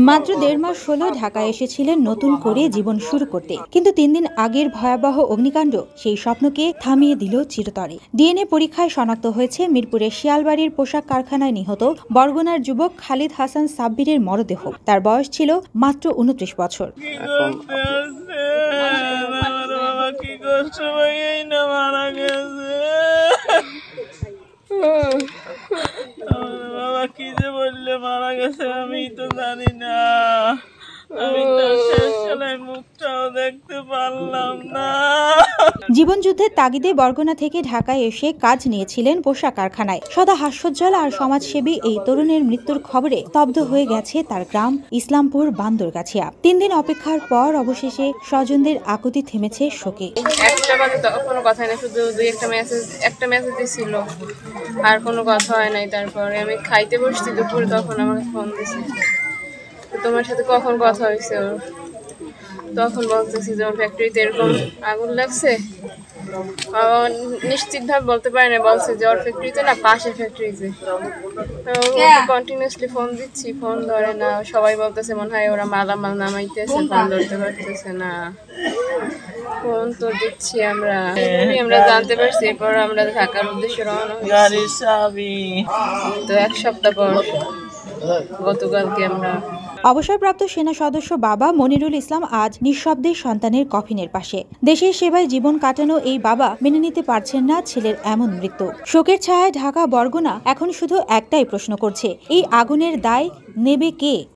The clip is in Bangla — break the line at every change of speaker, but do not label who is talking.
মাত্র ১.৫ মাস হলো ঢাকায় এসেছিলেন নতুন করে জীবন শুরু করতে, কিন্তু ৩ দিন আগের ভয়াবহ অগ্নিকাণ্ড সেই স্বপ্নকে থামিয়ে দিল চিরতরে। ডিএনএ পরীক্ষায় শনাক্ত হয়েছে মিরপুরের শিয়ালবাড়ির পোশাক কারখানায় নিহত বরগুনার যুবক খালিদ হাসান সাব্বিরের মরদেহ। তার বয়স ছিল মাত্র ২৯ বছর।
কি যে বললে মারা গেছে আমি তো জানি না, আমি তো শেষ বেলায় মুখটাও দেখতে পারলাম না।
জীবনযুদ্ধের তাগিদে বরগুনা থেকে ঢাকায় এসে কাজ নিয়েছিলেন পোশাক কারখানায়। সদা হাস্যোজ্জ্বল আর সমাজসেবী এই তরুণের মৃত্যুর খবরে স্তব্ধ হয়ে গেছে তার গ্রাম ইসলামপুর বান্দরগাছিয়া। ৩ দিন অপেক্ষার পর অবশেষে স্বজনদের আকুতি থেমেছে শোকে।
কোনো কথা না, শুধু একটা মেসেজ দিছিল, আর কোনো কথা হয় নাই। তারপরে আমি খাইতে বসছি দুপুরে, তখন আমাকে ফোন দিছে, তোমার সাথে কখন কথা হয়েছে ওর? তখন বলতেছি যে ওর ফ্যাক্টরিতে এরকম আগুন লাগছে। নিশ্চিতভাবে বলতে পারে না, বলছে যে ওর ফ্যাক্টরিতে না, পাশের ফ্যাক্টরিতে। কন্টিনিউসলি ফোন দিচ্ছি, ফোন ধরে না। সবাই বলতেছে মনে হয় ওরা মালামাল নামাইতেছে, ফোন ধরতে পারতেছে না। ফোন তো দিচ্ছি আমরা জানতে পারছি। এরপর আমরা ঢাকার উদ্দেশ্যে রওনা হয়েছি। তো 1 সপ্তাহ পর গতকালকে আমরা।
অবসরপ্রাপ্ত সেনা সদস্য বাবা মনিরুল ইসলাম আজ নিঃশব্দে সন্তানের কফিনের পাশে। দেশের সেবায় জীবন কাটানো এই বাবা মেনে নিতে পারছেন না ছেলের এমন মৃত্যু। শোকের ছায়ায় ঢাকা বরগুনা এখন শুধু একটাই প্রশ্ন করছে, এই আগুনের দায় নেবে কে?